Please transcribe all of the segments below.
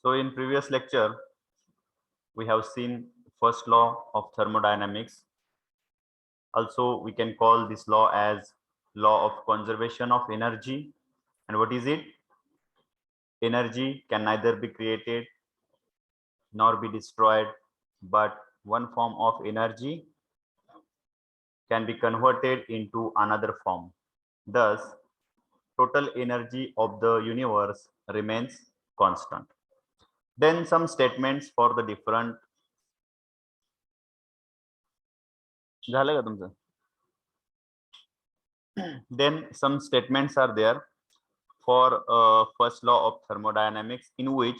So in previous lecture, we have seen first law of thermodynamics. Also, we can call this law as law of conservation of energy. And what is it? Energy can neither be created nor be destroyed, but one form of energy can be converted into another form. Thus, total energy of the universe remains constant. Then some statements for the different. झालं का तुमचं? Then some statements are there for first law of thermodynamics, in which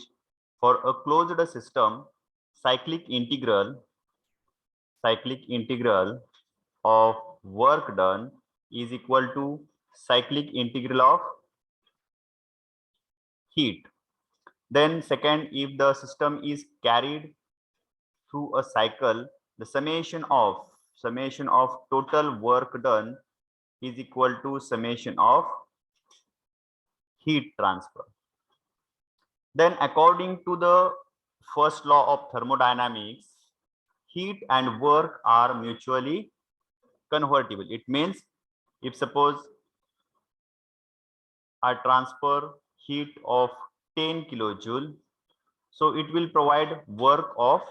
for a closed system, cyclic integral of work done is equal to cyclic integral of heat. Then second, if the system is carried through a cycle, the summation of total work done is equal to summation of heat transfer. Then according to the first law of thermodynamics, heat and work are mutually convertible. It means if suppose I transfer heat of 10 kilojoule, so it will provide work of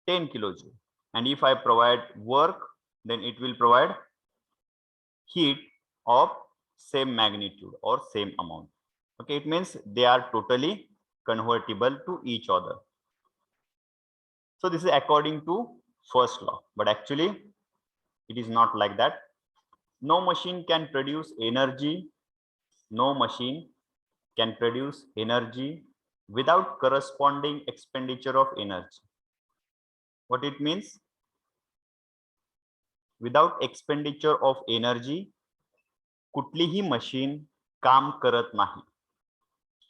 10 kilojoule. And if I provide work, then it will provide heat of same magnitude or same amount. Okay, it means they are totally convertible to each other. So this is according to first law, but actually it is not like that. No machine can produce energy. No machine can produce energy without corresponding expenditure of energy. What it means? Without expenditure of energy, कुठलीही machine काम करत नाही.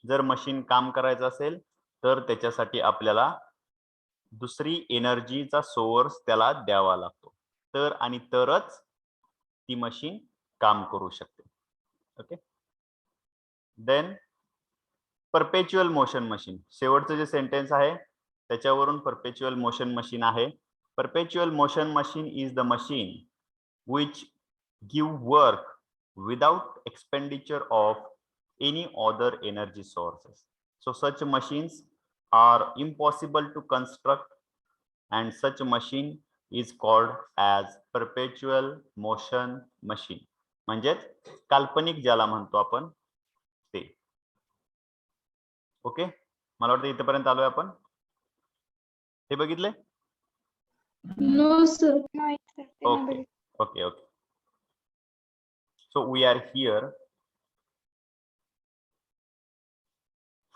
जर machine काम करायचं असेल तर त्याच्यासाठी आपल्याला दुसरी एनर्जीचा सोर्स त्याला द्यावा लागतो, तर आणि तरच ती मशीन काम करू शकते. Okay. Then perpetual motion machine, शेवटचं जे सेंटेन्स आहे त्याच्यावरून परपेच्युअल मोशन मशीन आहे. Perpetual motion machine is the machine which give work without expenditure of any other energy sources. So such machines are impossible to construct, and such machine is called as perpetual motion machine. म्हणजेच काल्पनिक ज्याला म्हणतो आपण ते. Okay, मला वाटतं इथपर्यंत आलोय आपण. हे बघितले? No sir. Okay. So we are here.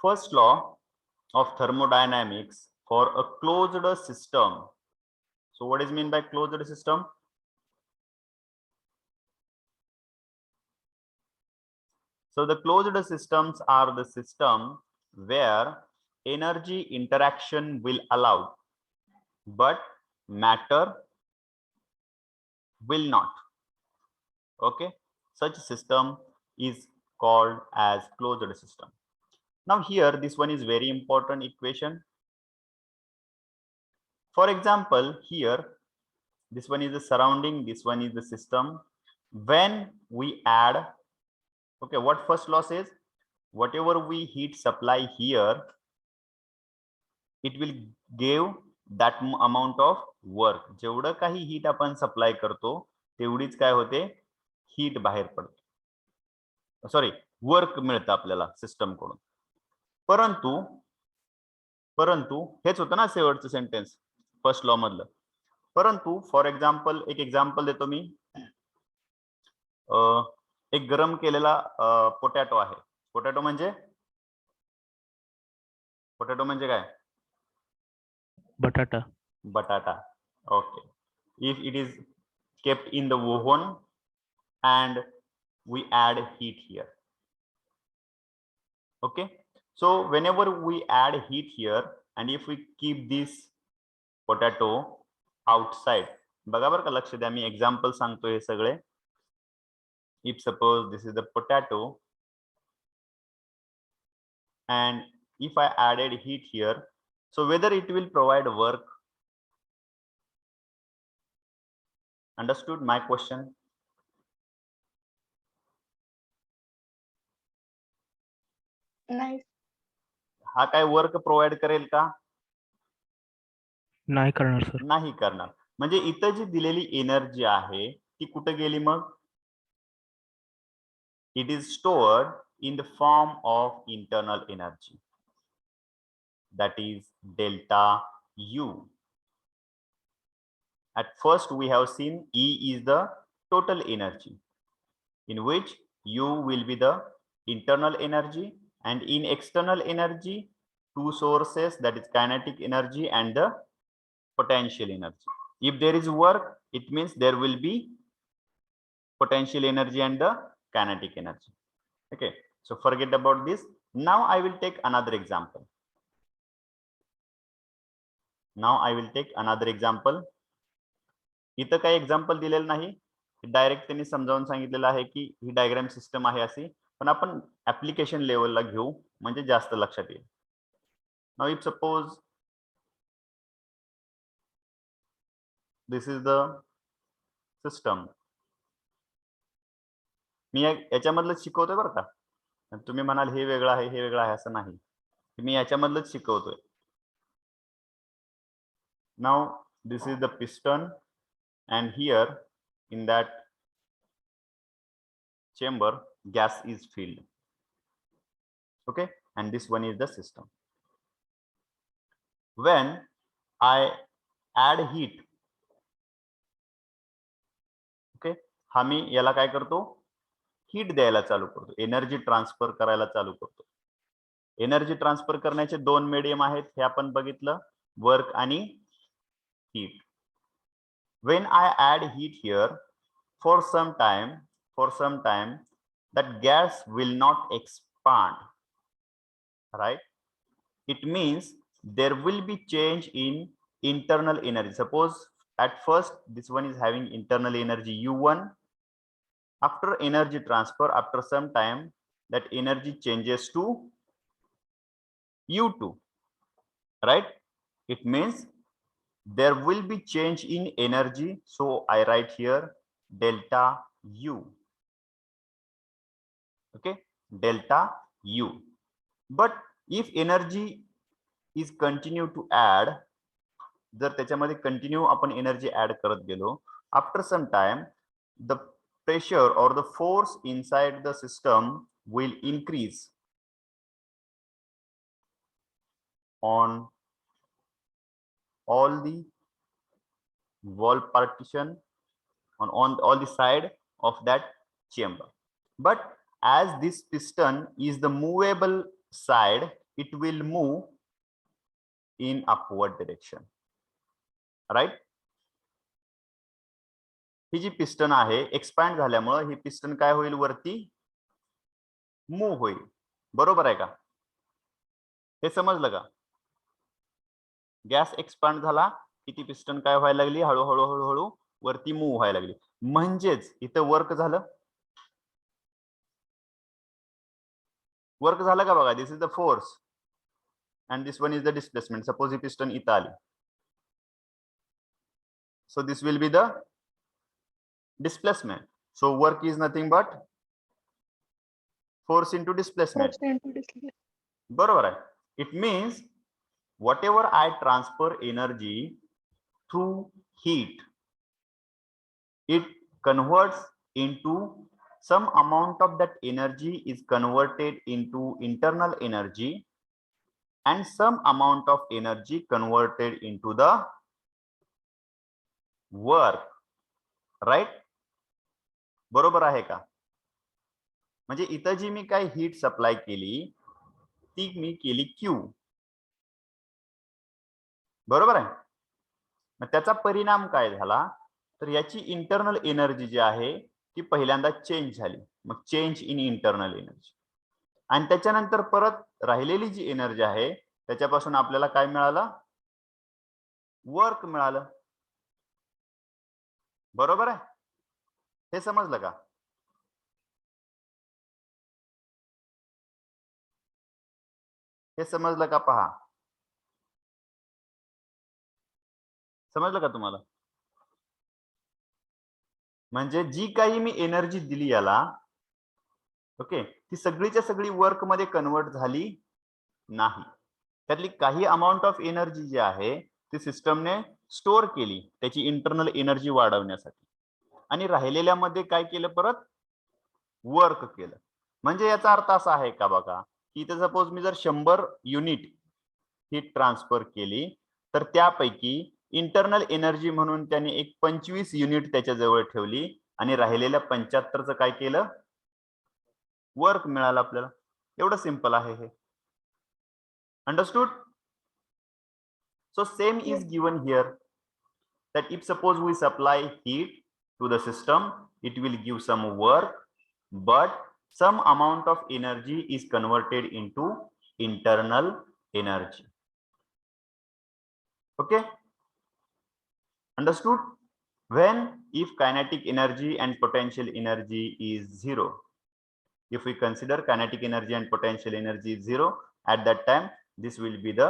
First law of thermodynamics for a closed system. So what is meant by closed system? So the closed systems are the system where energy interaction will allow, but matter will not. Okay, such system is called as closed system. Now here this one is very important equation. For example, here this one is the surrounding, this one is the system. When we add, okay, what first law says? Whatever we heat supply here, it will give that amount of work. जेवढं काही heat आपण supply करतो तेवढीच काय होते, heat बाहेर पडते. Sorry, work मिळतं आपल्याला सिस्टम कडून. परंतु हेच होतं ना शेवटचं सेंटेन्स फर्स्ट लॉ मधलं. परंतु फॉर एक्झाम्पल, एक एक्झाम्पल देतो मी. एक गरम केलेला पोटॅटो आहे. पोटॅटो म्हणजे काय? बटाटा. Okay. If it is kept in the oven and we add heat here. Okay. So whenever we add heat here and if we keep this potato outside, बघा बरं का, लक्ष द्या, मी एक्झाम्पल सांगतो हे सगळे. If suppose this is the potato and if I added heat here, so whether it will provide work. Understood my question? नाही. हा काय वर्क प्रोव्हाइड करेल का? नाही करणार सर. नाही करणार. म्हणजे इथं जी दिलेली एनर्जी आहे ती कुठे गेली मग? It is stored in the form of internal energy, that is delta U. At first we have seen E is the total energy, in which U will be the internal energy, and in external energy two sources, that is kinetic energy and the potential energy. If there is work, it means there will be potential energy and the kinetic energy. Okay, so forget about this. Now I will take another example. इथं काही example दिलेलं नाही, direct त्यांनी समजावून सांगितलेलं आहे की ही diagram system आहे अशी, पण आपण ऍप्लिकेशन लेवलला घेऊ म्हणजे जास्त लक्षात येईल. Now if suppose this is the system. मी याच्यामधलं शिकवतोय बरं का, तुम्ही म्हणाल हे वेगळं आहे हे वेगळं आहे, असं नाही. मी याच्यामधलंच शिकवतोय. Now this is the piston and here in that chamber gas is filled. Okay, and this one is the system. When I add heat, okay, हामी याला काय करतो? हीट द्यायला चालू करतो, एनर्जी ट्रान्सफर करायला चालू करतो. एनर्जी ट्रान्सफर करण्याचे दोन मीडियम आहेत हे आपण बघितलं, वर्क आणि heat. When I add heat here, for some time that gas will not expand, right? It means there will be change in internal energy. Suppose at first this one is having internal energy U1. After energy transfer, after some time, that energy changes to U2, right? It means there will be change in energy, so I write here delta U. Okay, delta U. But if energy is continue to add, जर त्याच्यामध्ये continue आपण energy add करत गेलो, after some time the pressure or the force inside the system will increase on all the wall partition, on all the side of that chamber. But as this piston is the movable side, it will move in upward direction, right? ही जी piston आहे expand झाल्यामुळे ही piston काय होईल? वरती move होईल. बरोबर आहे का? हे समजलं का? गॅस एक्सपॅन्ड झाला की ती पिस्टन काय व्हायला लागली? हळूहळू हळूहळू वरती मूव्ह व्हायला लागली. म्हणजेच इथं वर्क झालं. वर्क झालं का बघा? This is the force and this one is the displacement. Suppose the piston इथं आली, so this will be the displacement. So work is nothing but force into displacement. बरोबर आहे. It means whatever I transfer energy through heat, it converts into some amount of that energy is converted into internal energy, and some amount of energy converted into the work, right? बरोबर आहे का? म्हणजे इथं जी मी काय heat supply केली ती मी केली Q. बरोबर आहे. मग त्याचा परिणाम काय झाला? तर याची इंटरनल एनर्जी जी आहे ती पहिल्यांदा चेंज झाली, मग चेंज इन इंटरनल एनर्जी, आणि त्याच्यानंतर परत राहिलेली जी एनर्जी आहे त्याच्यापासून आपल्याला काय मिळालं? वर्क मिळालं. बरोबर आहे. हे समजलं का? हे समजलं का? पहा, समजलं का तुम्हाला? म्हणजे जी काही मी एनर्जी दिली याला, ओके, ती सगळीच्या सगळी वर्क मध्ये कन्वर्ट झाली नाही. त्यातली काही अमाऊंट ऑफ एनर्जी जी आहे ती सिस्टमने स्टोअर केली त्याची इंटरनल एनर्जी वाढवण्यासाठी, आणि राहिलेल्या मध्ये काय केलं? परत वर्क केलं. म्हणजे याचा अर्थ असा आहे का बघा, की इथे सपोज मी जर 100 युनिट हीट ट्रान्सफर केली, तर त्यापैकी इंटरनल एनर्जी म्हणून त्याने एक 25 युनिट त्याच्या जवळ ठेवली, आणि राहिलेल्या 75चं काय केलं? वर्क मिळालं आपल्याला. एवढं सिंपल आहे हे. Understood? So same Yes. is given here, that if suppose we supply heat to the system, it will give some work, but some amount of energy is converted into internal energy. Okay, understood? When if kinetic energy and potential energy is zero, if we consider kinetic energy and potential energy is zero, at that time this will be the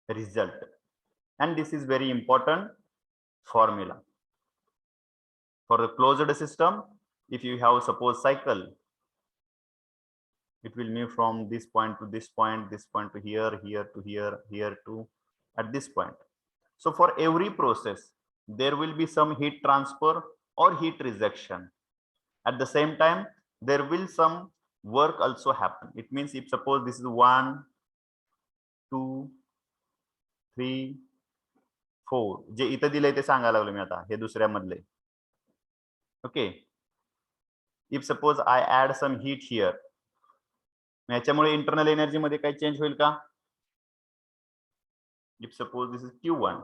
result, and this is very important formula for the closed system. If you have suppose cycle, it will move from this point to this point, this point to here, here to here, here to at this point. So for every process there will be some heat transfer or heat rejection. At the same time there will some work also happen. It means if suppose this is 1 2 3 4, जे इथं दिलंय ते सांगायला लागलो मी आता, हे दुसऱ्या मधले. Okay, if suppose I add some heat here, याच्यामुळे इंटरनल एनर्जी मध्ये काही चेंज होईल का? If suppose this is Q1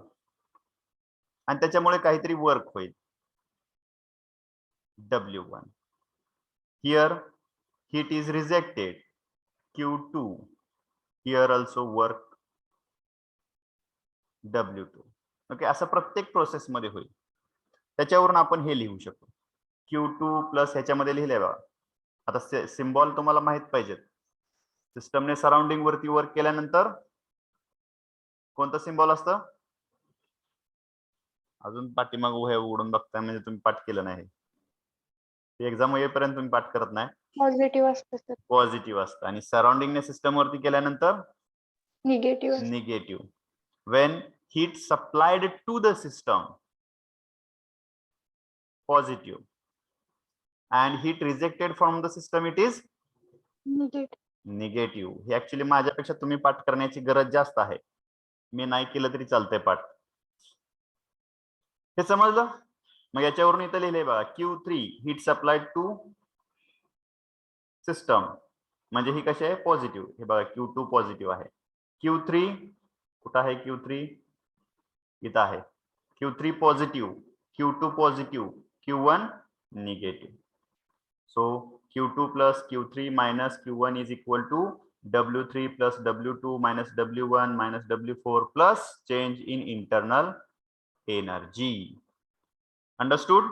आणि त्याच्यामुळे काहीतरी वर्क होईल W1. Here heat is rejected Q2. Here also work W2. Okay, असं प्रत्येक प्रोसेस मध्ये होईल. त्याच्यावरून आपण हे लिहू शकतो Q2 प्लस ह्याच्यामध्ये लिहिले बघा. आता सिम्बॉल तुम्हाला माहित पाहिजेत. सिस्टमने सराउंडिंग वरती वर्क केल्यानंतर कोणतं सिम्बॉल असतं? अजून पाठीमाग हे उघडून बघताय म्हणजे तुम्ही पाठ केलं नाही. एक्झाम येईपर्यंत तुम्ही पाठ करत नाही. पॉझिटिव्ह असतं सर. पॉझिटिव्ह असतं, आणि सराउंडिंगने सिस्टम वरती केल्यानंतर negative. Negative. When heat supplied to the system, positive, and heat rejected from the system, it is negative. हे ऍक्च्युली माझ्यापेक्षा तुम्ही पाठ करण्याची गरज जास्त आहे. मी नाही केलं तरी चालतंय पाठ. हे समजलं? मग याच्यावरून इथं लिहिलंय बघा, Q3 heat supplied to system, म्हणजे ही कशी आहे? पॉझिटिव्ह. हे बघा Q2 पॉझिटिव्ह आहे. Q3 कुठं आहे? Q3 इथं आहे. Q3 positive, Q2 positive, Q1 negative. So Q2 plus Q3 minus Q1 is equal to W3 plus W2 minus W1 minus W4 plus change in internal energy. Understood?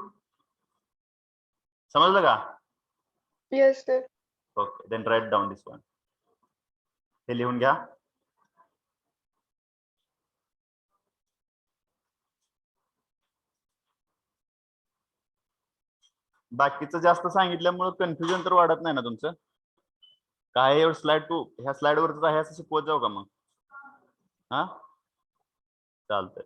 समजलं का? Yes sir. Okay, then write down this one. हे लिहून घ्या. बाकीचं जास्त सांगितल्यामुळे confusion तर वाढत नाही ना तुमचं? काय एवढं स्लाइड टू ह्या स्लाइड वरच आहे असं शिकवत जाऊ का मग? हा, चालतंय.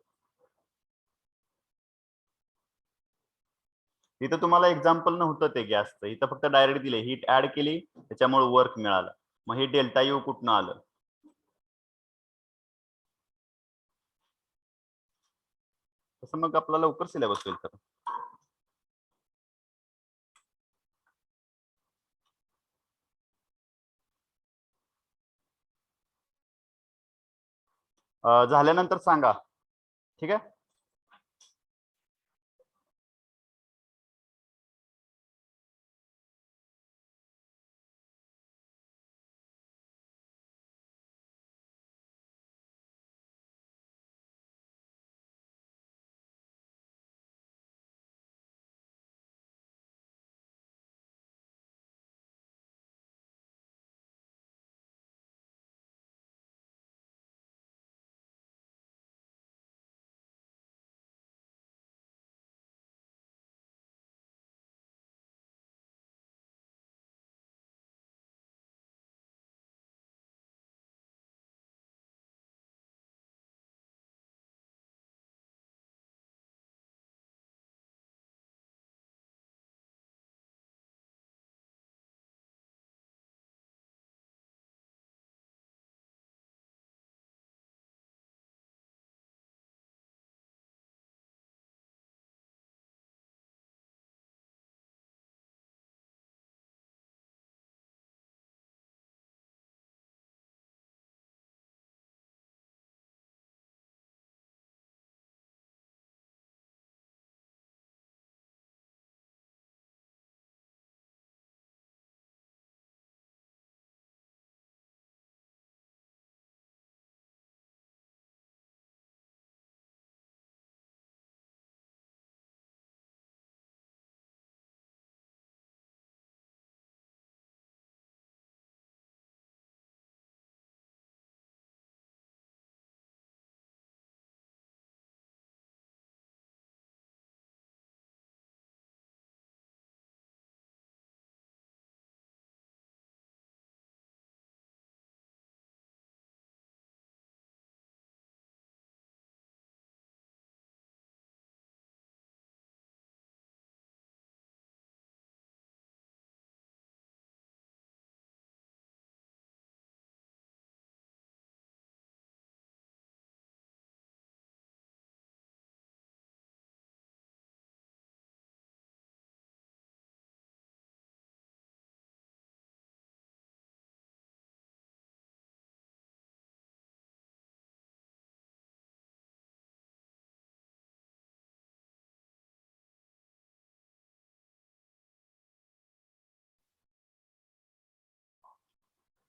इथं तुम्हाला एक्झाम्पल नव्हतं ते गॅसचं, इथं फक्त डायरेक्ट दिले हीट ऍड केली त्याच्यामुळे वर्क मिळालं. मग हे डेल्टा यू कुठनं आलं? तसं मग आपला लवकर सिलेबस होईल खरं. झाल्यानंतर सांगा, ठीक आहे?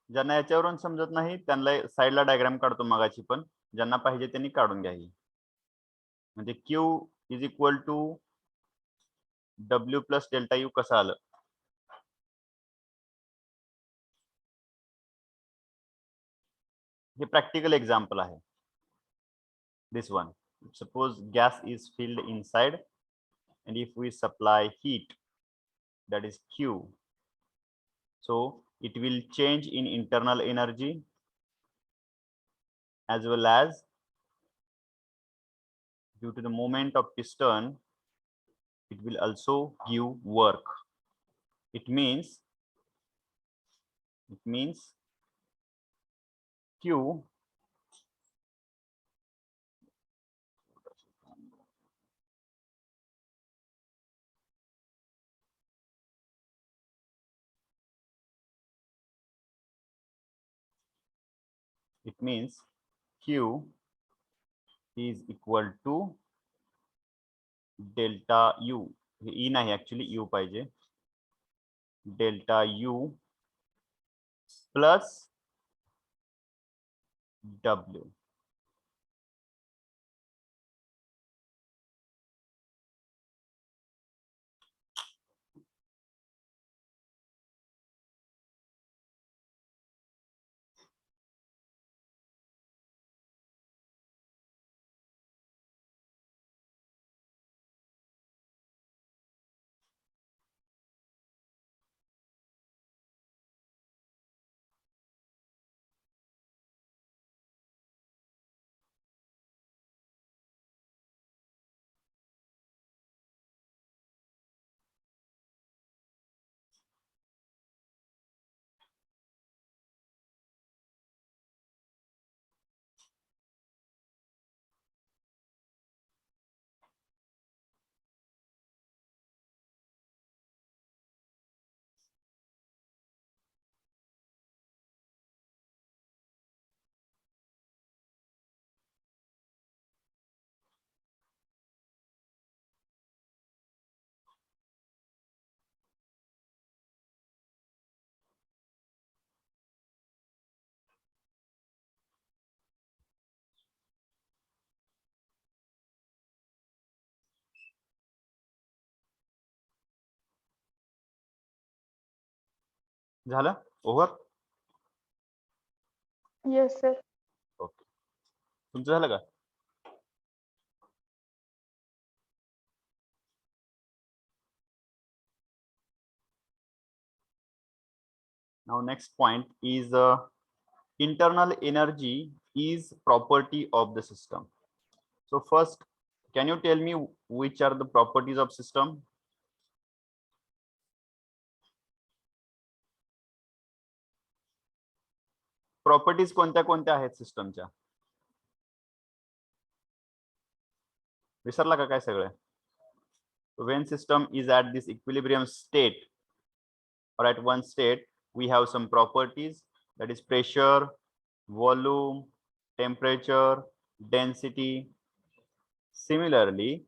ज्यांना याच्यावरून समजत नाही त्यांना साईडला डायग्राम काढतो मगाची, पण ज्यांना पाहिजे त्यांनी काढून घ्या. ही म्हणजे Q is equal to W plus delta U कसं आलं? हे प्रॅक्टिकल एक्झाम्पल आहे. This one, suppose gas is filled inside and if we supply heat, that is Q, so it will change in internal energy as well as due to the movement of piston it will also give work. It means Q is equal to delta U. हे E नाही, actually U पाहिजे. Delta U plus W. झालं over? Yes, sir. Okay, तुमचं झालं का? Now next point is internal energy is property of the system. So first, can you tell me which are the properties of system? Properties कोणत्या कोणत्या आहेत सिस्टमच्या? विसरला का काय सगळं? When system is at this equilibrium state or at one state, we have some properties, that is pressure, volume, temperature, density. Similarly,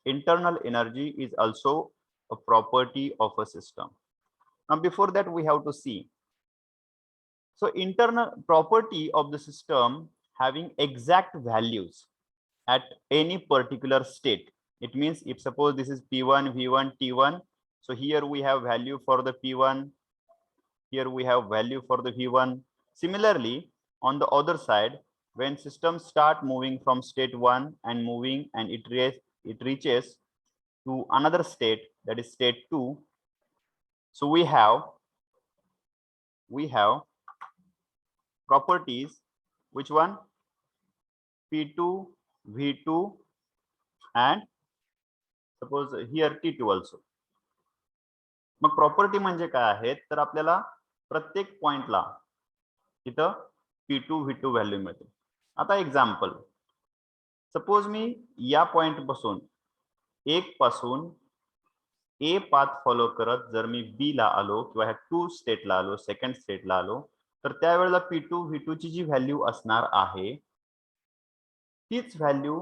internal energy is also a property of a system. Now before that we have to see, so internal property of the system having exact values at any particular state. It means if suppose this is P1, V1, T1, so here we have value for the P1, here we have value for the V1. Similarly, on the other side, when systems start moving from state 1 and moving and it reaches to another state, that is state 2, so we have properties, which one? P2, V2 and suppose here T2 also. Mug property म्हणजे काय आहेत तर आपल्याला प्रत्येक पॉइंटला इथं P2 V2 value मिळते. आता एक्झाम्पल, सपोज मी या पॉइंट पासून एक पासून ए पाथ फॉलो करत जर मी बी ला आलो किंवा ह्या 2 स्टेटला आलो, सेकंड स्टेटला आलो, तर त्यावेळेला P2 V2 ची जी व्हॅल्यू असणार आहे तीच व्हॅल्यू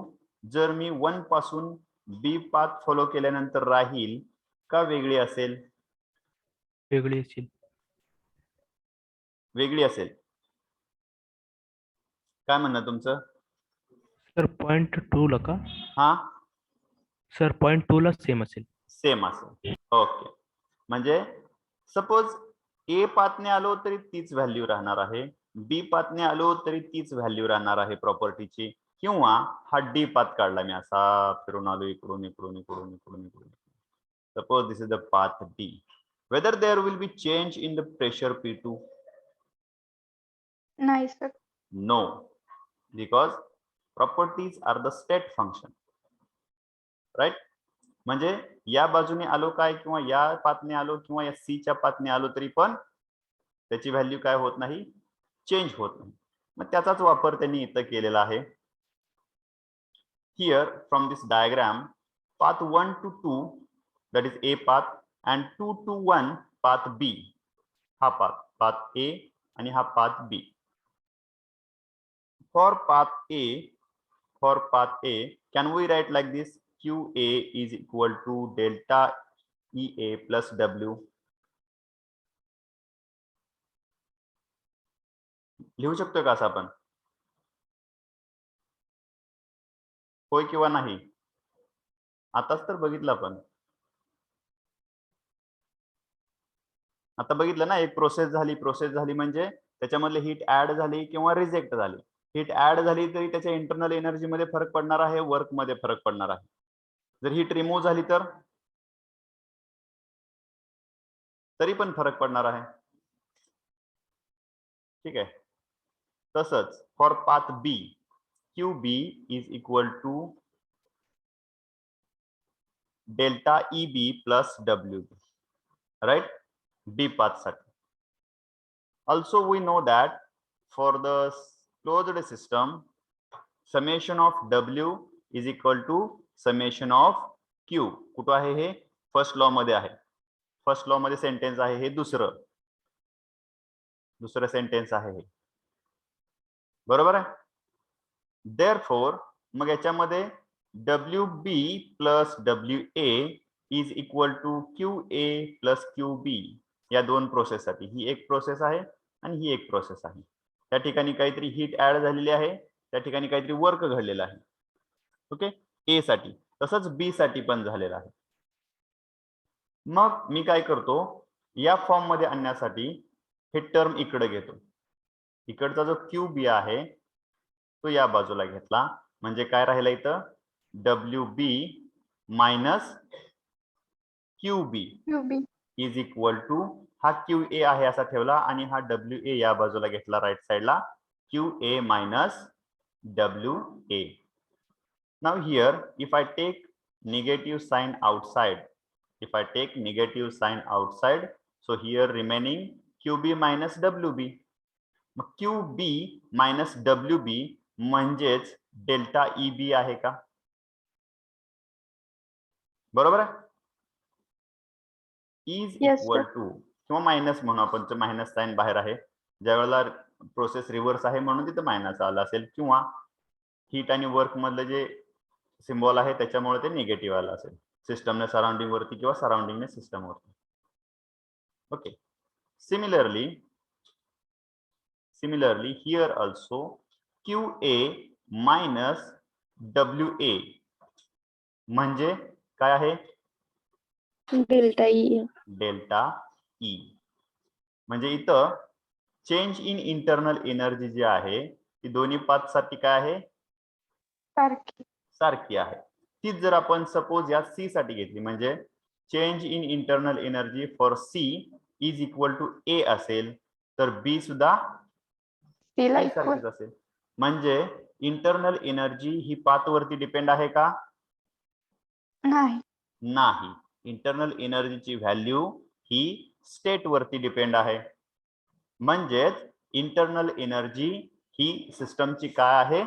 जर मी 1 पासून बी पाथ फॉलो केल्यानंतर राहील का वेगळी असेल? वेगळी असेल. वेगळी असेल. काय म्हणणं तुमचं? सर पॉईंट 2 ला का? हा सर पॉईंट 2 ला सेम असेल. सेम असेल. ओके, म्हणजे सपोज ए पाथने आलो तरी तीच व्हॅल्यू राहणार आहे, बी पाथने आलो तरी तीच व्हॅल्यू राहणार आहे प्रॉपर्टीची, किंवा हा डी पाथ काढला मी असा फिरून आलो इकडून इकडून इकडून इकडून इकडून. Suppose this is the path D. Whether there will be change in the pressure P2? नाही sir. No, because properties are the state function, right? म्हणजे या बाजूने आलो काय किंवा या पाथने आलो किंवा या सी च्या पाथने आलो तरी पण त्याची व्हॅल्यू काय होत नाही, चेंज होत नाही. मग त्याचाच वापर त्यांनी इथं केलेला आहे. Here from this diagram, path 1 to 2 that is A path and 2 to 1 path B, हा पाथ A आणि हा path B. For path A, can we write like this? QA is equal to delta EA plus W. लिहू शकतो का असं आपण? होय किंवा नाही? आताच तर बघितलं आपण. आता बघितलं ना, एक प्रोसेस झाली म्हणजे त्याच्यामधले हीट ऍड झाली किंवा रिजेक्ट झाली. हीट ऍड झाली तरी त्याच्या इंटरनल एनर्जी मध्ये फरक पडणार आहे, वर्क मध्ये फरक पडणार आहे. जर हीट रिमूव्ह झाली तर तरी पण फरक पडणार आहे. ठीक आहे. तसंच for path B, QB is equal to delta EB plus WB, right? B path साठी. Also we know that for the closed system, summation of W is equal to summation of Q. कुठं आहे हे? First law मध्ये आहे. First law मध्ये sentence आहे हे, दुसरं sentence आहे हे, बरोबर आहे? Therefore मग याच्यामध्ये WB plus WA is equal to QA plus QB. या दोन प्रोसेस साठी, ही एक प्रोसेस आहे आणि ही एक प्रोसेस आहे. त्या ठिकाणी काहीतरी हीट ऍड झालेली आहे, त्या ठिकाणी काहीतरी वर्क घडलेलं आहे. ओके, ए साठी. तसंच बी साठी पण झालेलं आहे. मग मी काय करतो, या फॉर्म मध्ये आणण्यासाठी हे टर्म इकडे घेतो. इकडचा जो QB आहे तो या बाजूला घेतला, म्हणजे काय राहिलं इथं? WB minus QB is equal to, हा QA आहे असा ठेवला आणि हा WA या बाजूला घेतला राईट साइडला, QA minus WA. Now here if I take negative sign outside, so here remaining QB minus WB. मग QB मायनस WB म्हणजेच डेल्टा EB आहे का? बरोबर आहे? इज इक्वल टू, किंवा मायनस म्हणू आपण, मायनस साइन बाहेर आहे, ज्या वेळेला प्रोसेस रिव्हर्स आहे म्हणून तिथं मायनस आलं असेल, किंवा हीट आणि वर्क मधलं जे सिम्बॉल आहे त्याच्यामुळे ते निगेटिव्ह आलं असेल, सिस्टमने सराउंडिंग वरती किंवा सराउंडिंगने सिस्टम वरती. Okay, similarly here also QA minus WA म्हणजे काय आहे? Delta E. म्हणजे इथं चेंज इन इंटरनल एनर्जी जी आहे ती दोन्ही पाथ साठी काय आहे? सारखी आहे. तीच जर आपण सपोज या C साठी घेतली, म्हणजे change in internal energy for C is equal to A असेल, तर B सुद्धा सारखीच असेल. म्हणजे इंटरनल एनर्जी ही पाथ वरती डिपेंड आहे का? नाही. इंटरनल एनर्जीची व्हॅल्यू ही स्टेट वरती डिपेंड आहे. म्हणजेच इंटरनल एनर्जी ही सिस्टमची काय आहे?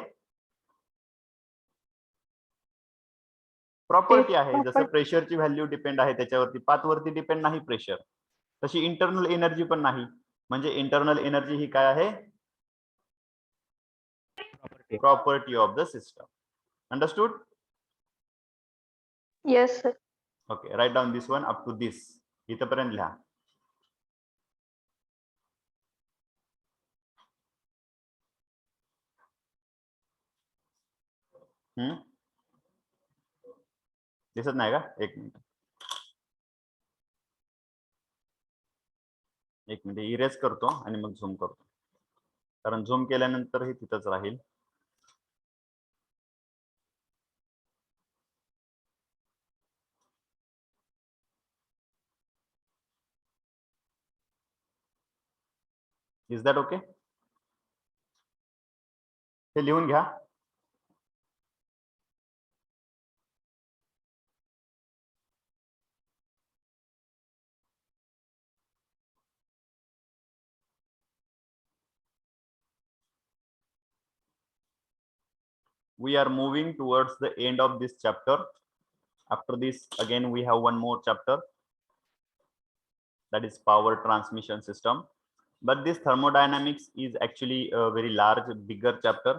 प्रॉपर्टी आहे. जसं प्रेशरची व्हॅल्यू डिपेंड आहे त्याच्यावरती, पाथ वरती डिपेंड नाही प्रेशर, तशी इंटरनल एनर्जी पण नाही. म्हणजे इंटरनल एनर्जी ही काय आहे? Property of the system. Understood? Yes sir. Okay, right down this one up to this. इथपर्यंत लिहा. दिसत नाही का? एक मिनिट इरेज करतो आणि मग झूम करतो, कारण झूम केल्यानंतर हे तिथंच राहील. Is that okay? हे लिहून घ्या. We are moving towards the end of this chapter. After this, again, we have one more chapter, that is power transmission system. But this thermodynamics is actually a very large, bigger chapter.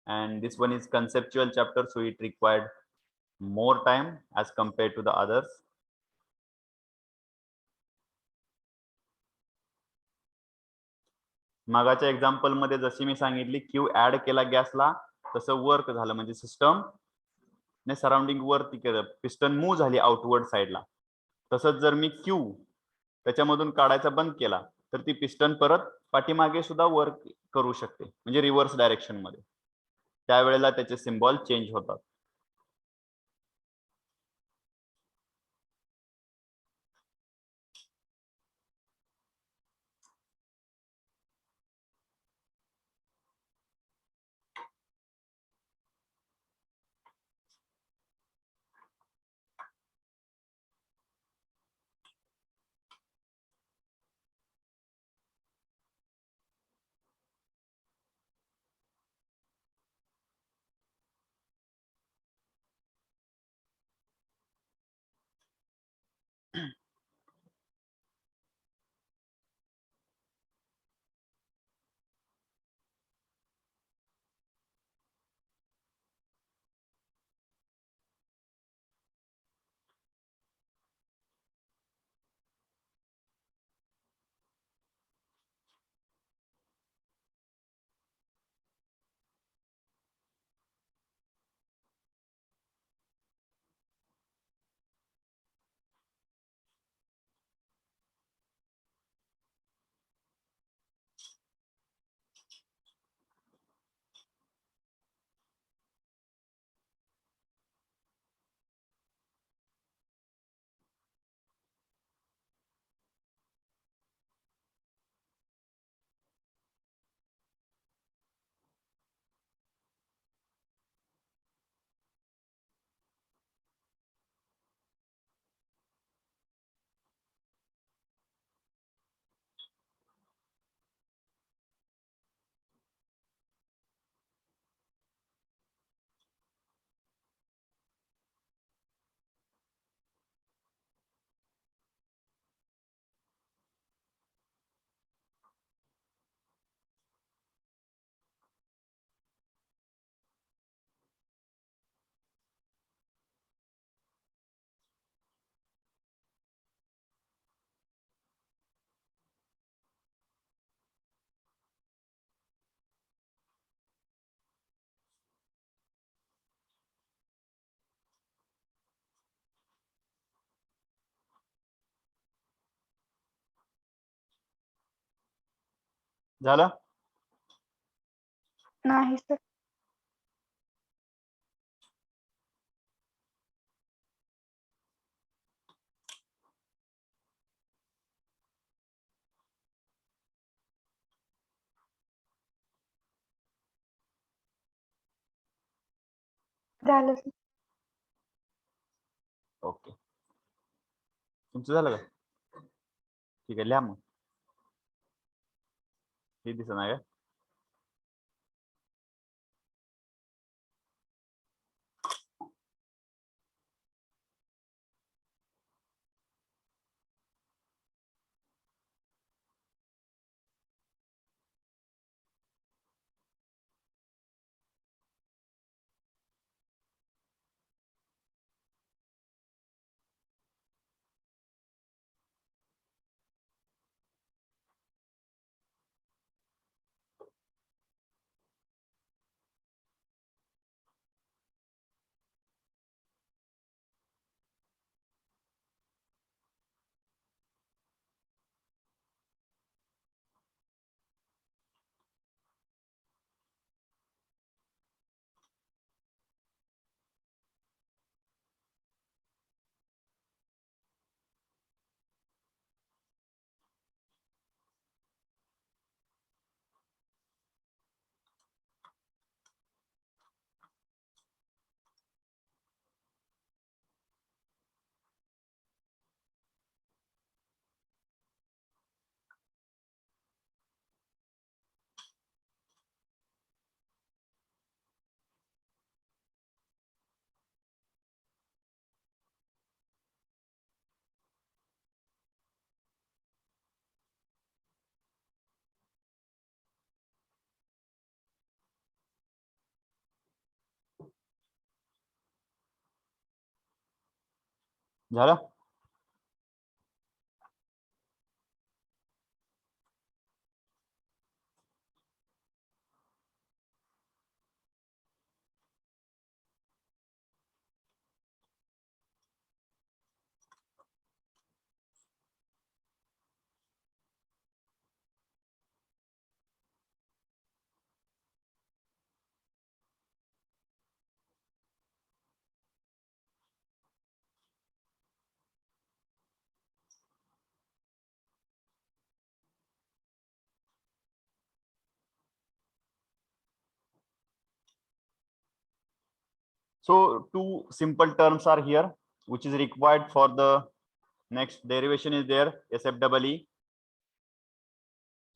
And this one is conceptual chapter, so it required more time as compared to the others. मागाच्या example मध्ये जशी मी सांगितली, Q add केला गॅसला तसं work झालं, म्हणजे system ने surrounding वरती केलं, पिस्टन मूव्ह झाली आउटवर्ड साइडला. तसंच जर मी क्यू त्याच्यामधून काढायचा बंद केला तर ती पिस्टन परत पाठीमागे सुद्धा वर्क करू शकते, म्हणजे रिव्हर्स डायरेक्शन मध्ये. त्यावेळेला त्याचे सिम्बॉल चेंज होतात. झालं? नाही सर. झालं सर. ओके, तुमचं झालं का? ठीक आहे, लिहा मग. हे दिसत नाही का? झालं. So two simple terms are here, which is required for the next derivation is there, SFEE.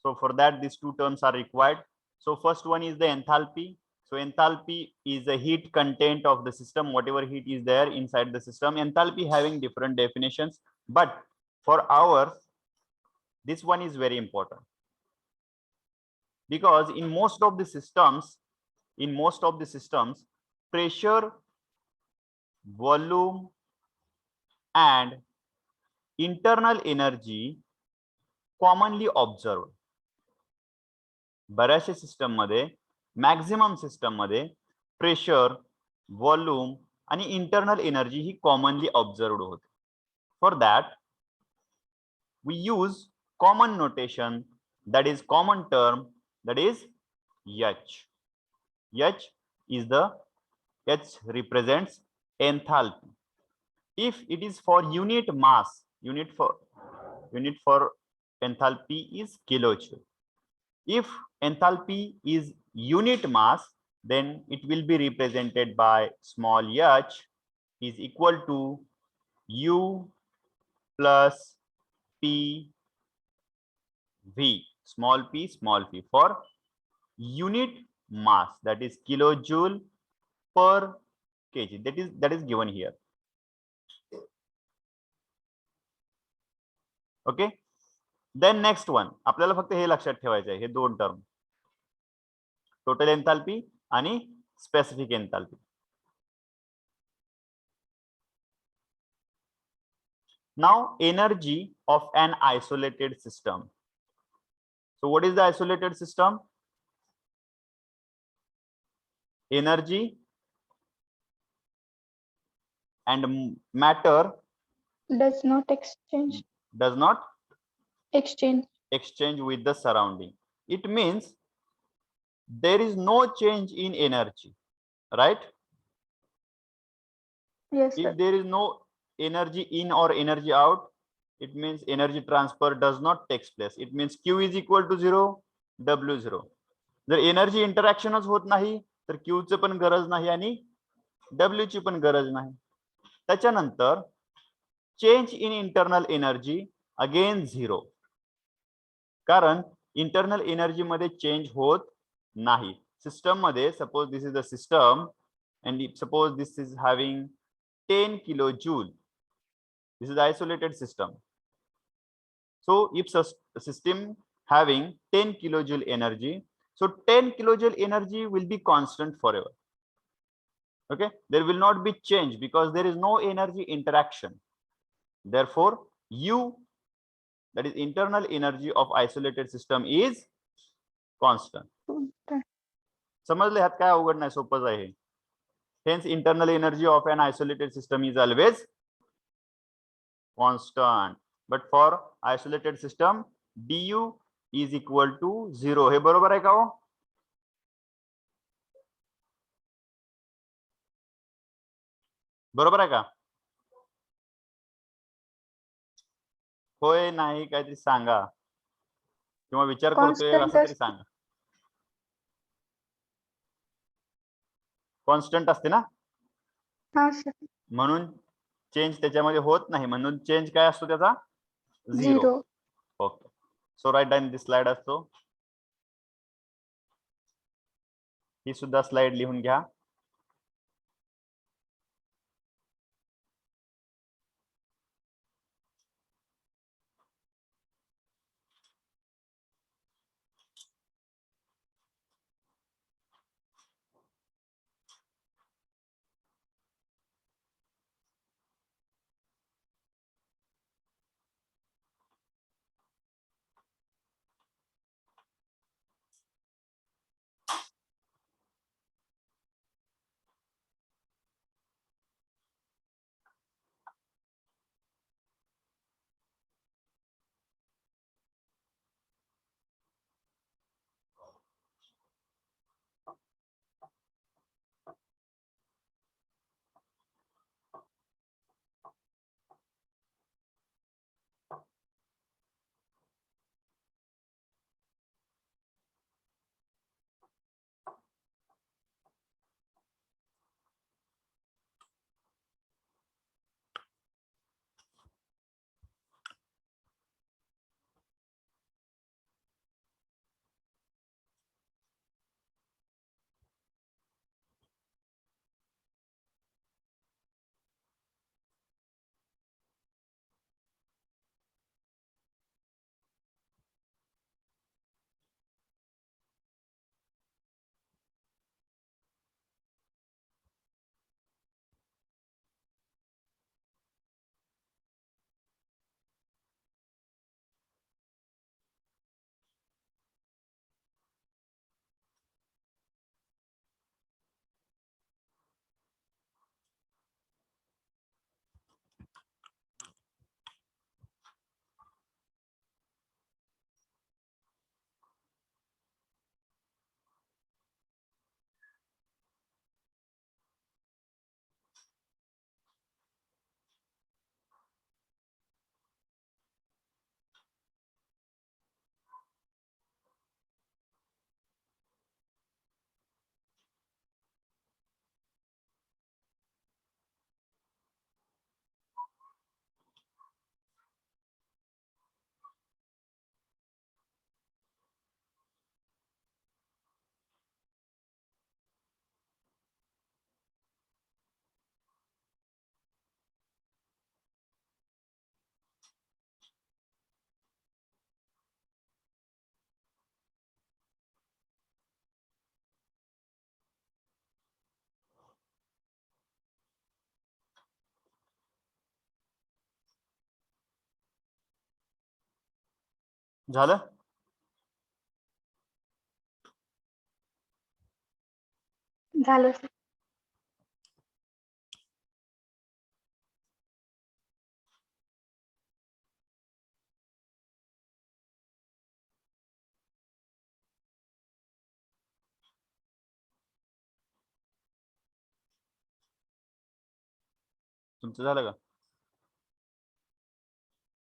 So for that, these two terms are required. So first one is the enthalpy. So enthalpy is the heat content of the system, whatever heat is there inside the system. Enthalpy having different definitions, but for ours, this one is very important. Because in most of the systems, pressure, volume, and internal energy commonly observed. बऱ्याचशा system मध्ये, maximum system मध्ये pressure, volume आणि internal energy ही commonly observed होते. For that we use common notation, that is common term, that is H. H is the H represents enthalpy. If it is for unit mass, unit for enthalpy is kilojoule. If enthalpy is unit mass, then it will be represented by small h is equal to U plus P V, small p for unit mass, that is kilojoule per kg. That is given here. Okay. Then next one, आपल्याला फक्त हे लक्षात ठेवायचं आहे, हे दोन term, total enthalpy आणि specific enthalpy. Now energy of an isolated system. So what is the isolated system? Energy and matter Does not exchange with the surrounding. It means there is no change in energy, right? Yes, sir. If there is no energy in or energy out, it means energy transfer does not take place. It means Q is equal to 0, W 0. जर energy इंटरॅक्शनच होत नाही तर Q ची पण गरज नाही आणि W ची पण गरज नाही. त्याच्यानंतर change in internal energy again 0, कारण इंटरनल एनर्जी मध्ये चेंज होत नाही. सिस्टम मध्ये suppose this is the system and suppose this is having 10 kilojoule. This is isolated system. So if system having 10 kilojoule energy, so 10 kilojoule energy will be constant forever. Okay, there will not be change because there is no energy interaction. Therefore U, that is internal energy of isolated system, is constant. समजले? ह्यात काय अवघड नाही, सोपंच आहे. Hence internal energy of an isolated system is always constant. But for isolated system, du is equal to 0. हे बरोबर आहे का हो? बरोबर आहे का? होय नाही काहीतरी सांगा, किंवा विचार करतोय असं तरी सांगा. कॉन्स्टंट असते ना, म्हणून चेंज त्याच्यामध्ये होत नाही, म्हणून चेंज काय असतो त्याचा? 0. Okay, so right down this slide असतो. ही सुद्धा स्लाइड लिहून घ्या. झालं? झालं sir. तुमचं झालं का?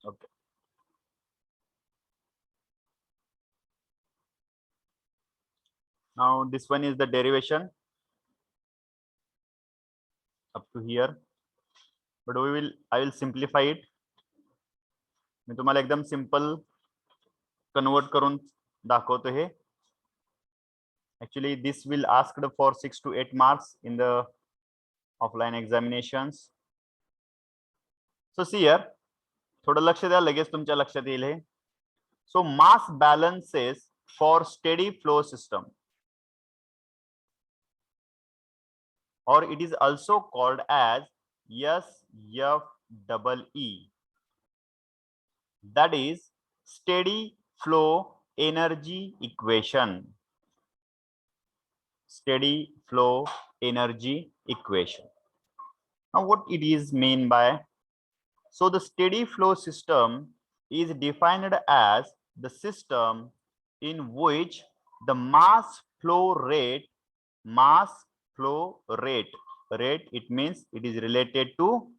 Okay. Now this one is the derivation up to here, but I will simplify it. मी तुम्हाला एकदम सिंपल कन्वर्ट करून दाखवतो हे. Actually this will asked for 6 to 8 marks in the offline examinations. So see here, थोडं लक्ष द्या, लगेच तुमच्या लक्षात येईल हे. So mass balances for steady flow system, or it is also called as SFEE, that is steady flow energy equation. Steady flow energy equation. Now what it is mean by? So the steady flow system is defined as the system in which the mass flow rate, it means it is related to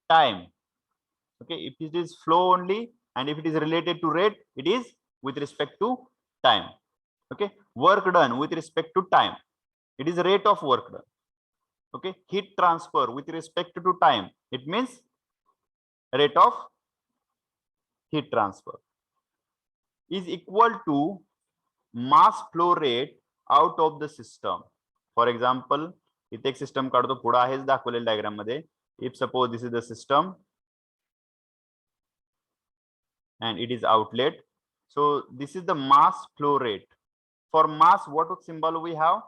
time. Okay, if it is flow only, and if it is related to rate, it is with respect to time. Okay, work done with respect to time, it is rate of work done. Okay, heat transfer with respect to time, it means rate of heat transfer, is equal to mass flow rate out of the system. For example, इथे एक system काढतो, पुढे आहेच दाखवलेल्या diagram मध्ये. If suppose this is the system and it is outlet, so this is the mass flow rate. For mass, what symbol we have?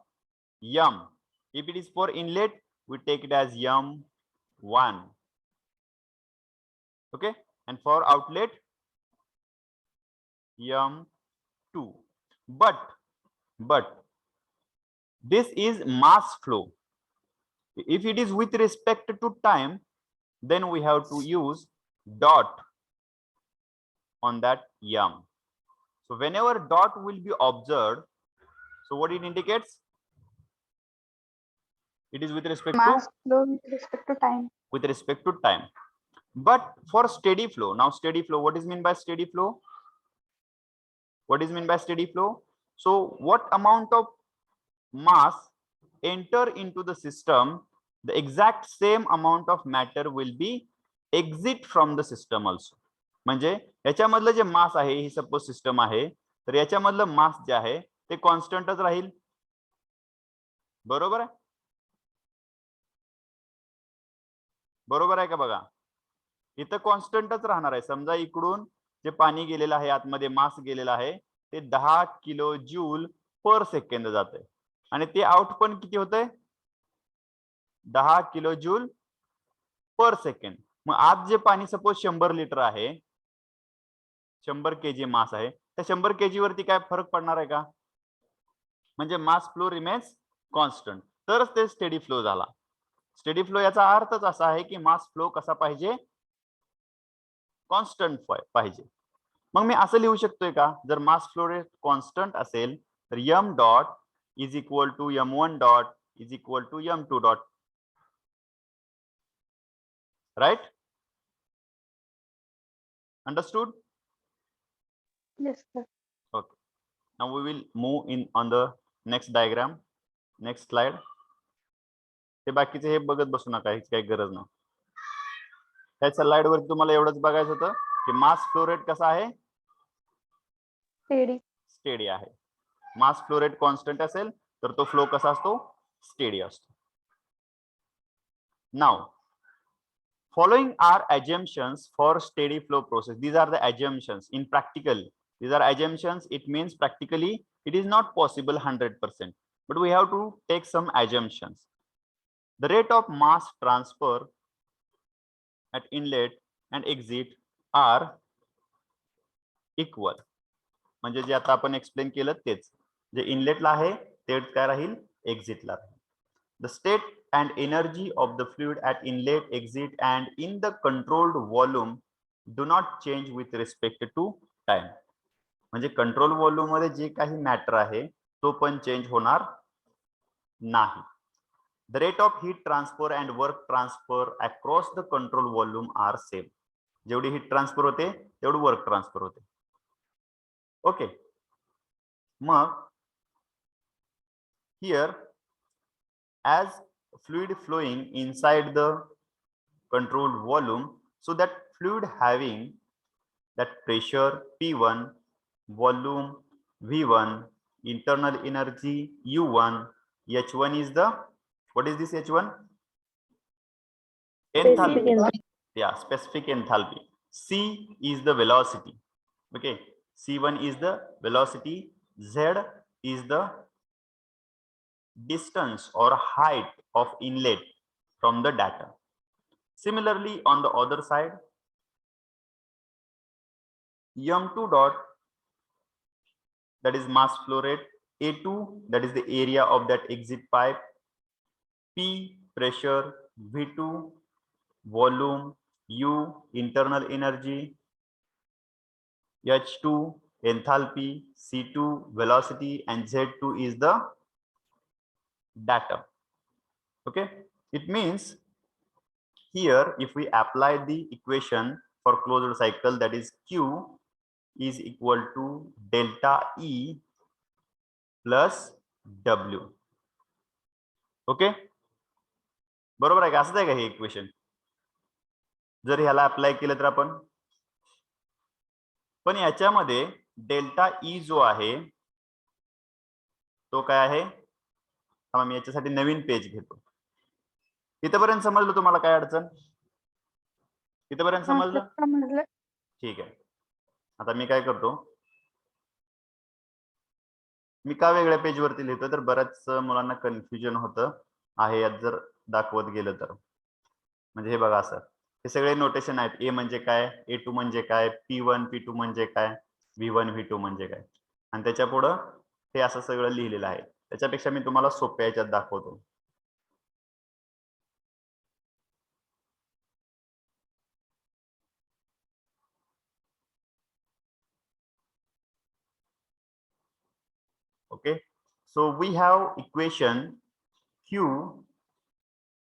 M. If it is for inlet, we take it as M1. Okay, and for outlet, M2. But this is mass flow. If it is with respect to time, then we have to use dot on that M. So whenever dot will be observed, so what it indicates? It is with respect Mass to flow with respect to time. with respect to time. But for steady flow, now steady flow, what is mean by steady flow? What is mean by steady flow? So what amount of mass enter into the system, the exact same amount of matter will be exit from the system also. म्हणजे याच्यामधलं जे मास आहे, ही suppose system आहे, तर याच्यामधलं मास जे आहे ते कॉन्स्टंटच राहील. बरोबर आहे? बरोबर आहे का? बघा, इथं कॉन्स्टंटच राहणार आहे. समजा इकडून जे पाणी गेलेलं आहे, आतमध्ये मास गेलेला आहे, ते 10 किलो जूल पर सेकंद जाते, आणि ते आउट पण किती होतंय? 10 किलो जूल पर सेकंड. मग आज जे पाणी सपोज 100 लिटर आहे, 100 केजी मास आहे, त्या 100 केजी वरती काय फरक पडणार आहे का? म्हणजे मास फ्लो रिमेन्स कॉन्स्टंट, तरच ते स्टेडी फ्लो झाला. स्टेडी फ्लो याचा अर्थच असा आहे की मास फ्लो कसा पाहिजे? कॉन्स्टंट पाहिजे. मग मी असं लिहू शकतोय का, जर मास फ्लो रेट कॉन्स्टंट असेल तर m dot is equal to m1 dot is equal to m2 dot, right? Understood? Yes, sir. Okay, now we will move in on the next diagram, next slide. ते बाकीचे हे बघत बसू नका, हीच काही गरज नाही. त्या स्लाइड वरती तुम्हाला एवढंच बघायचं होतं की मास फ्लो रेट कसा आहे? Steady. स्टेडी आहे. मास फ्लो रेट कॉन्स्टंट असेल तर तो फ्लो कसा असतो? स्टेडी असतो. Now following are assumptions for steady flow process. These are the assumptions. In practical, these are assumptions. It means practically it is not possible 100%, but we have to take some assumptions. The rate of mass transfer at inlet and exit are equal, म्हणजे जे आता आपण explain केलं तेच, जे इनलेटला आहे तेच काय राहील, एक्झिटला राहील. The state and energy of the fluid at inlet, exit and in the controlled volume do not change with respect to time. म्हणजे control volume मध्ये जे काही मॅटर आहे तो पण चेंज होणार नाही. The rate of heat transfer and work transfer across the control volume are same. जेवढी heat transfer होते तेवढं वर्क ट्रान्सफर होते. Okay, mug here as fluid flowing inside the controlled volume, so that fluid having that pressure P1, volume V1, internal energy U1, H1 is the, what is this H1? Enthalpy. Yeah, specific enthalpy. C is the velocity. Okay, C1 is the velocity, Z is the distance or height of inlet from the data. Similarly, on the other side, M2 dot, that is mass flow rate, A2, that is the area of that exit pipe, P pressure, V2 volume, U internal energy, H2 enthalpy, C2 velocity, and Z2 is the data. Okay, it means here if we apply the equation for closed cycle, that is Q is equal to delta E plus W. Okay, बरोबर आहे का, असंच आहे का हे equation? जर ह्याला apply केलं तर आपण, पण याच्यामध्ये डेल्टा ई जो आहे तो काय आहे, मी याच्यासाठी नवीन पेज घेतो. इथपर्यंत समजलं तुम्हाला, काय अडचण? इथपर्यंत समजलं? समजलं. ठीक आहे. आता मी काय करतो, मी का वेगळ्या पेज वरती लिहितो तर बऱ्याच मुलांना कन्फ्युजन होतं आहे यात जर दाखवत गेलं तर. म्हणजे हे बघा, असं हे सगळे नोटेशन आहेत. ए म्हणजे काय, A2 म्हणजे काय, P1 P2 म्हणजे काय, V1 V2 म्हणजे काय, आणि त्याच्या पुढं हे असं सगळं लिहिलेलं आहे. त्याच्यापेक्षा मी तुम्हाला सोप्या याच्यात दाखवतो. Okay, so we have equation Q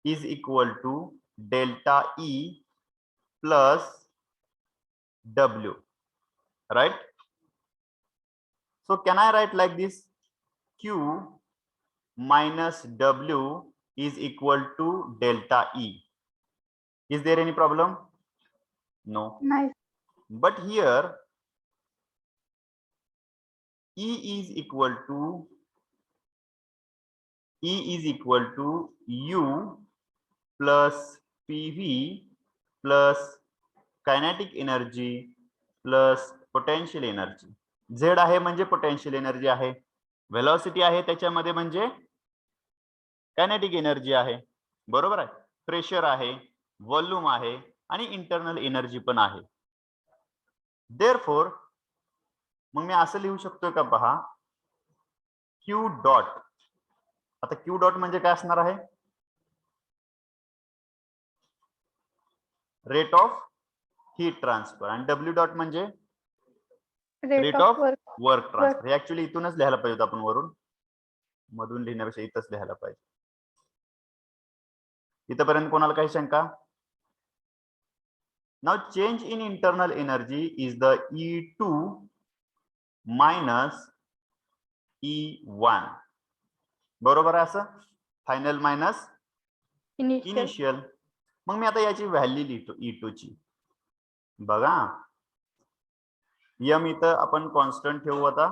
is equal to delta E plus W, right? So can I write like this, Q minus W is equal to delta E? Is there any problem? No. Nice. But here E is equal to U plus PV plus kinetic energy plus potential energy. Z आहे म्हणजे potential energy आहे, velocity आहे त्याच्यामध्ये म्हणजे kinetic energy आहे, बरोबर आहे. Pressure आहे, व्हॉल्यूम आहे आणि इंटरनल एनर्जी पण आहे. देअरफॉर मग मी असं लिहू शकतो का, पहा, Q डॉट. आता Q डॉट म्हणजे काय असणार आहे, रेट ऑफ हीट ट्रान्सफर, आणि W डॉट म्हणजे रेट ऑफ वर्क ट्रान्सफर. हे ऍक्च्युली इथूनच लिहायला पाहिजे आपण, वरून मधून लिहिण्यापेक्षा इथंच लिहायला पाहिजे. इथपर्यंत कोणाला काही शंका? Now change in internal energy is the E2 minus E1, बरोबर आहे. असं फायनल मायनस इनिशियल. मग मी आता याची व्हॅल्यू लिहितो E2 ची. बघा, यम इथं आपण कॉन्स्टंट ठेवू. आता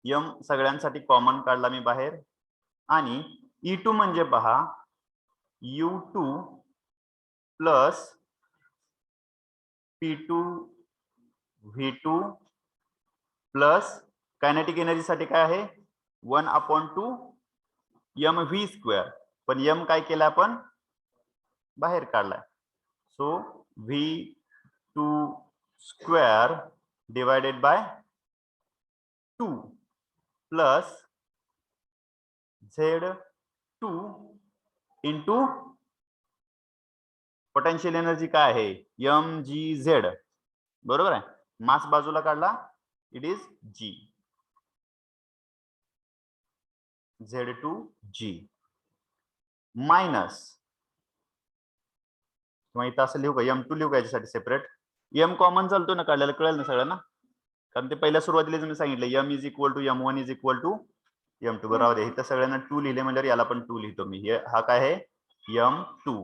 यम सगळ्यांसाठी कॉमन काढला मी बाहेर, आणि E2 म्हणजे पहा U2 plus P2 V2 plus kinetic energy साठी काय आहे 1/2 mv स्क्वेअर. पण m काय केलं आपण बाहेर काढलाय. सो V2 square divided by 2 plus Z2 into potential energy काय आहे mgz, बरोबर आहे. मास बाजूला काढला, it is G, Z2G minus, किंवा इथं असं लिहू का m2 लिहू का याच्यासाठी सेपरेट, m कॉमन चालतो ना, काढलेलं कळेल ना सगळ्यांना, कारण ते पहिल्या सुरुवातीला मी सांगितलं m is equal to m1 is equal to m2, बरोबर आहे. इथं सगळ्यांना 2 लिहिले म्हणजे याला पण 2 लिहितो मी. हा काय आहे m2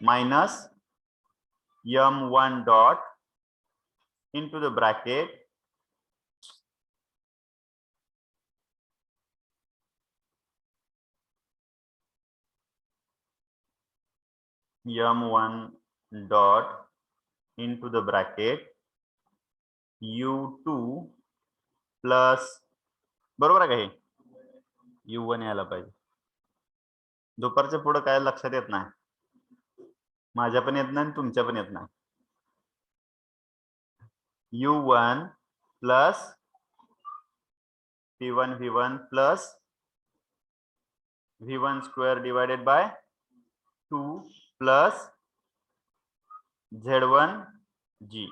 minus m1 dot into the bracket m1 dot into the bracket u2 plus, बरोबर आहे का हे u1 यायला पाहिजे. दुपारच्या पुढे काय लक्षात येत नाही, माझ्या पण येत नाही तुमच्या पण येत नाही. u1 plus p1 v1 plus v1 square divided by 2 plus z1 g.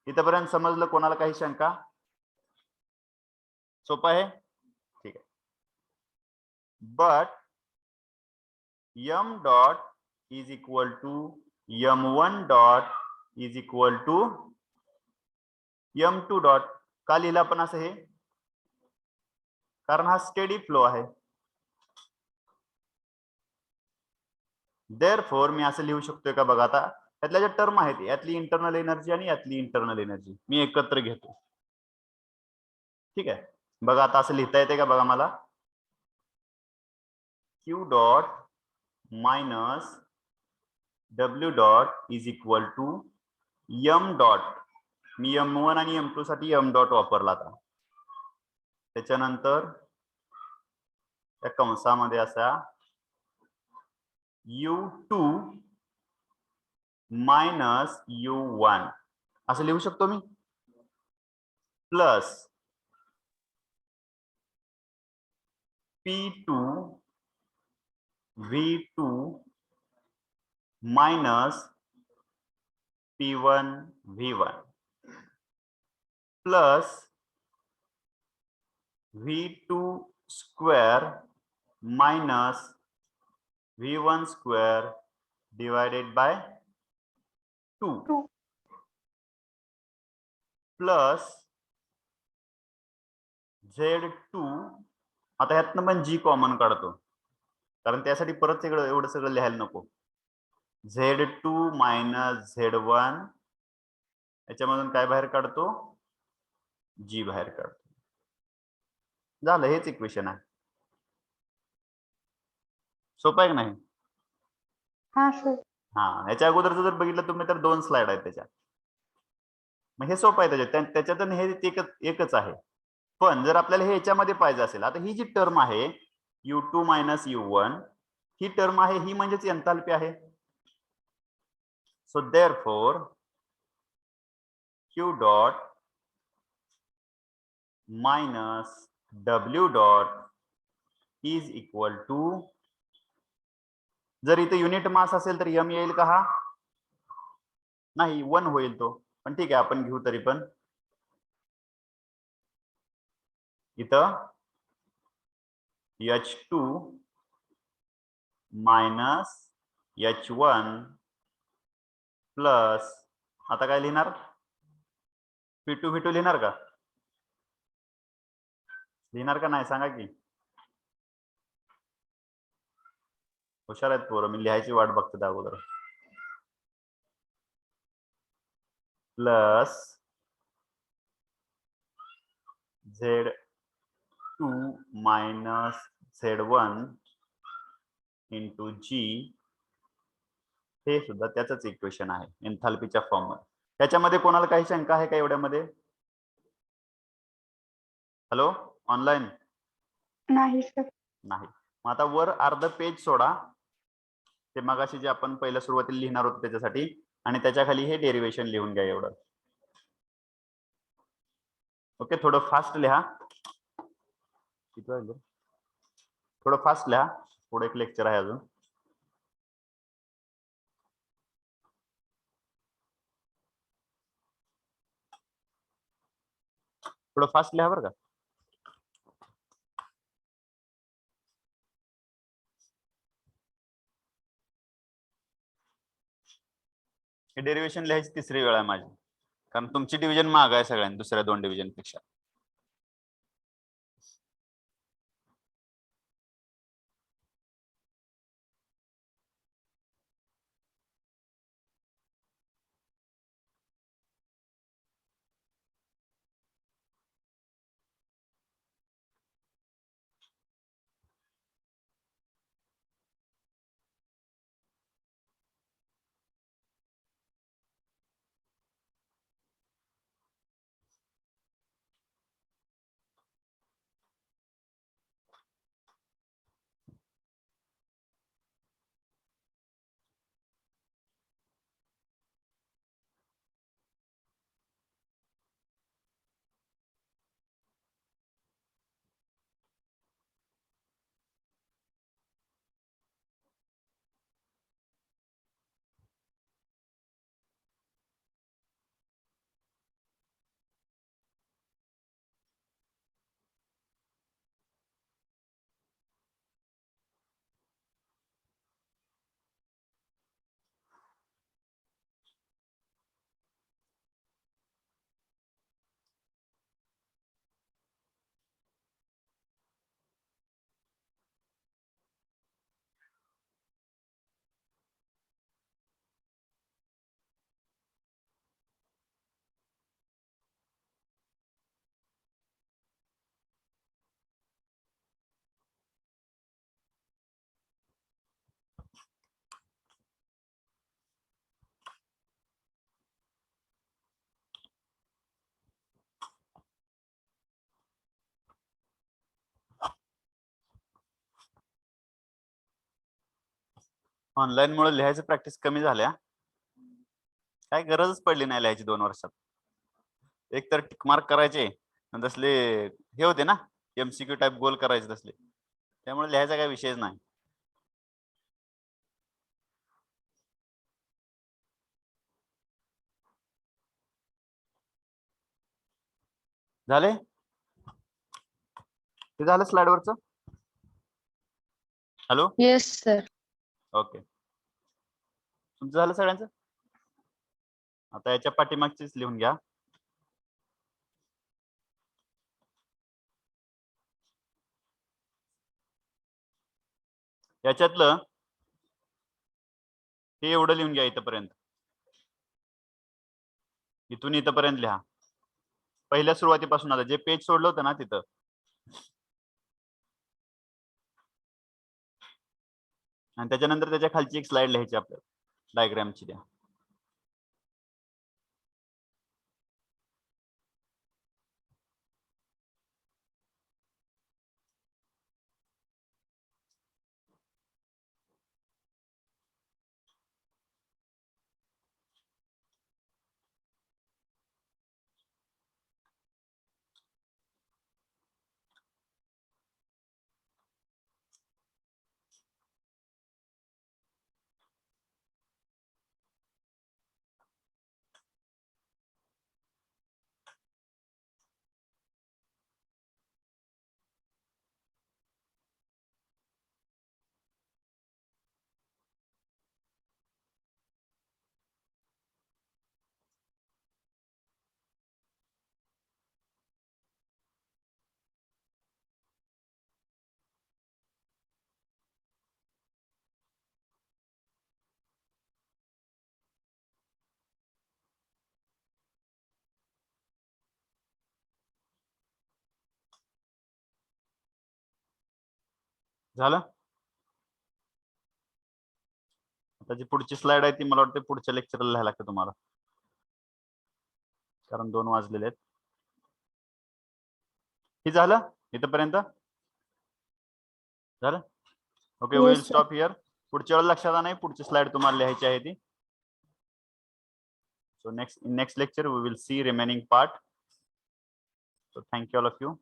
इथपर्यंत समजलं? कोणाला काही शंका? सोपं आहे, ठीक आहे. But m dot is equal to m1 dot is equal to m2 dot का लिहिलं आपण असं हे? कारण हा स्टेडी फ्लो आहे. देअरफॉर मी असं लिहू शकतोय का बघा, आता यातल्या ज्या टर्म आहेत यातली इंटरनल एनर्जी आणि यातली इंटरनल एनर्जी मी एकत्र घेतो, ठीक आहे. बघा आता असं लिहिता येते का बघा मला, q dot minus w dot is equal to m dot, मी m1 आणि m2 साठी m डॉट वापरला आता, त्याच्यानंतर त्या कंसामध्ये असा u2 मायनस u1 असं लिहू शकतो मी, plus p2 v2 minus p1 v1 plus v2 square minus v1 square divided by 2 plus Z2, आता ह्यातनं पण G कॉमन काढतो, कारण त्यासाठी परत एवढं सगळं लिहायला नको. Z2 मायनस Z1, याच्यामधून काय बाहेर काढतो, G बाहेर काढतो. झालं, हेच इक्वेशन आहे. सोपं आहे की नाही? हा सर. हा, याच्या अगोदरचं जर बघितलं तुम्ही तर 2 स्लाइड आहेत त्याच्या, मग हे सोपं आहे त्याच्यातून हे एकच आहे. पण जर आपल्याला हे याच्यामध्ये पाहिजे असेल, आता ही जी टर्म आहे u2 मायनस u1, ही टर्म आहे, ही म्हणजेच एन्थाल्पी आहे. So therefore q dot minus w dot is equal to, जर इथे युनिट मास असेल तर m येईल का? हा नाही, 1 होईल तो, पण ठीक आहे आपण घेऊ तरी पण. इथं h2 मायनस h1 प्लस, आता काय लिहिणार, p2 v2 लिहिणार का? लिहिणार का नाही सांगा की. हुशार आहेत पोरं, मी लिहायची वाट बघतो त्या अगोदर. Plus Z2 minus Z1 into G, हे सुद्धा त्याचंच इक्वेशन आहे एन्थाल्पीच्या फॉर्मवर. त्याच्यामध्ये कोणाला काही शंका आहे का एवढ्यामध्ये? हॅलो, ऑनलाईन नाही सर. नाही. मग आता वर अर्ध पेज सोडा, ते मगाशी जे आपण पहिल्या सुरुवातीला लिहिणार होतो त्याच्यासाठी, आणि त्याच्या खाली हे डेरिवेशन लिहून घ्या एवढं. ओके, थोडं फास्ट लिहा. किती वाजले? थोडं फास्ट लिहा, पुढे एक लेक्चर आहे अजून. थोडं फास्ट लिहा बरं का. हे डेरिव्हेशन लिहायची तिसरी वेळ आहे माझी, कारण तुमची डिव्हिजन महाग आहे सगळ्यांनी दुसऱ्या 2 डिव्हिजन पेक्षा. ऑनलाईन मुळे लिहायचं प्रॅक्टिस कमी झाल्या, काय गरजच पडली नाही लिहायची 2 वर्षात. एक तर टिक मार्क करायचे आणि तसले हे होते ना, MCQ टाइप गोल करायचे तसले, त्यामुळे लिहायचा काही विषयच नाही. झाले? ते झालं स्लाइड वरचं? Hello, yes sir. ओके, तुमचं झालं सगळ्यांचं? आता याच्या पाठीमागचीच लिहून घ्या. याच्यातलं हे एवढं लिहून घ्या इथपर्यंत, इथून इथपर्यंत लिहा. पहिल्या सुरुवातीपासून आता जे पेज सोडलं होतं ना तिथं. आणि त्याच्यानंतर त्याच्या खालची एक स्लाइड लिहायची आपल्याला डायग्रामची द्या. झालं? आता जी पुढची स्लाइड आहे ती मला वाटतं पुढच्या लेक्चरला लिहायला लागतं तुम्हाला, कारण 2 वाजलेले आहेत. हे झालं इथपर्यंत? झालं? Okay, we will stop here. पुढच्या वेळेला लक्षात नाही, पुढची स्लाइड तुम्हाला लिहायची आहे ती. So next lecture we will see remaining part. So thank you all of you.